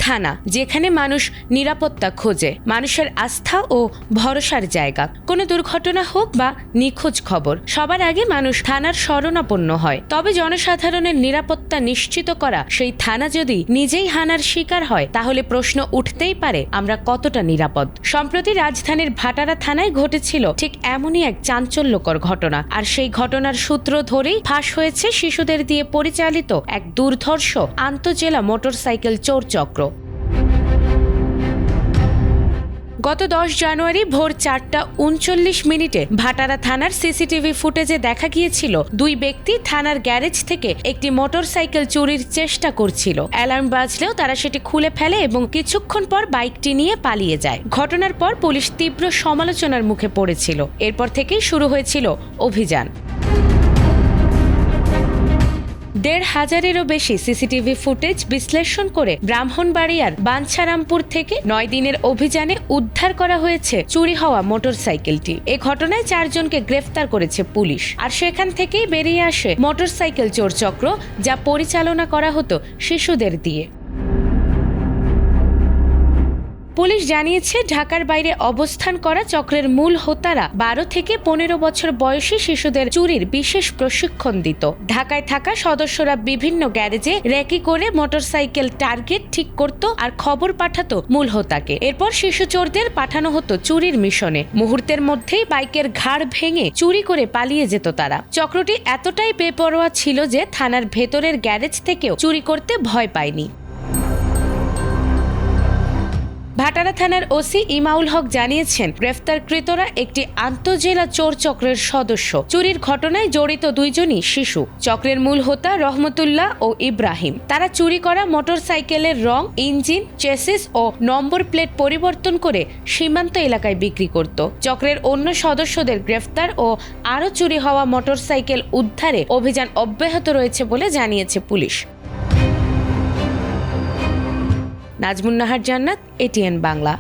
থানা, যেখানে মানুষ নিরাপত্তা খোঁজে, মানুষের আস্থা ও ভরসার জায়গা। কোনো দুর্ঘটনা হোক বা নিখোঁজ খবর, সবার আগে মানুষ থানার শরণাপন্ন হয়। তবে জনসাধারণের নিরাপত্তা নিশ্চিত করা সেই থানা যদি নিজেই হানার শিকার হয়, তাহলে প্রশ্ন উঠতেই পারে, আমরা কতটা নিরাপদ? সম্প্রতি রাজধানীর ভাটারা থানায় ঘটেছিল ঠিক এমনই এক চাঞ্চল্যকর ঘটনা। আর সেই ঘটনার সূত্র ধরেই ফাঁস হয়েছে শিশুদের দিয়ে পরিচালিত এক দুর্ধর্ষ আন্তঃজেলা মোটরসাইকেল চোর চক্র। গত 10 জানুয়ারি ভোর 4:39 ভাটারা থানার সিসিটিভি ফুটেজে দেখা গিয়েছিল, দুই ব্যক্তি থানার গ্যারেজ থেকে একটি মোটরসাইকেল চুরির চেষ্টা করছিল। অ্যালার্ম বাজলেও তারা সেটি খুলে ফেলে এবং কিছুক্ষণ পর বাইকটি নিয়ে পালিয়ে যায়। ঘটনার পর পুলিশ তীব্র সমালোচনার মুখে পড়েছিল। এরপর থেকেই শুরু হয়েছিল অভিযান। 1,500-এরও বেশি সিসিটিভি ফুটেজ বিশ্লেষণ করে ব্রাহ্মণবাড়িয়ার বাঞ্ছারামপুর থেকে 9 দিনের অভিযানে উদ্ধার করা হয়েছে চুরি হওয়া মোটরসাইকেলটি। এ ঘটনায় 4 জনকে গ্রেফতার করেছে পুলিশ। আর সেখান থেকেই বেরিয়ে আসে মোটরসাইকেল চোর চক্র, যা পরিচালনা করা হতো শিশুদের দিয়ে। পুলিশ জানিয়েছে, ঢাকার বাইরে অবস্থান করা চক্রের মূল হোতারা 12 থেকে 15 বছর বয়সী শিশুদের চুরির বিশেষ প্রশিক্ষণ দিত। ঢাকায় থাকা সদস্যরা বিভিন্ন গ্যারেজে রেকি করে মোটরসাইকেল টার্গেট ঠিক করত আর খবর পাঠাতো মূল হোতাকে। এরপর শিশু চোরদের পাঠানো হতো চুরির মিশনে। মুহূর্তের মধ্যেই বাইকের ঘাড় ভেঙে চুরি করে পালিয়ে যেত তারা। চক্রটি এতটাই বেপরোয়া ছিল যে থানার ভেতরের গ্যারেজ থেকেও চুরি করতে ভয় পায়নি। ভাটারা থানার ওসি ইমাউল হক জানিয়েছেন, গ্রেফতারকৃতরা একটি আন্তঃজেলা চোর চক্রের সদস্য। চুরির ঘটনায় জড়িত 2 জনই শিশু। চক্রের মূল হোতা রহমতুল্লাহ ও ইব্রাহিম। তারা চুরি করা মোটরসাইকেলের রং, ইঞ্জিন, চেসিস ও নম্বর প্লেট পরিবর্তন করে সীমান্ত এলাকায় বিক্রি করত। চক্রের অন্য সদস্যদের গ্রেফতার ও আরও চুরি হওয়া মোটরসাইকেল উদ্ধারে অভিযান অব্যাহত রয়েছে বলে জানিয়েছে পুলিশ। নাজমুন নাহার জান্নাত, ATN বাংলা।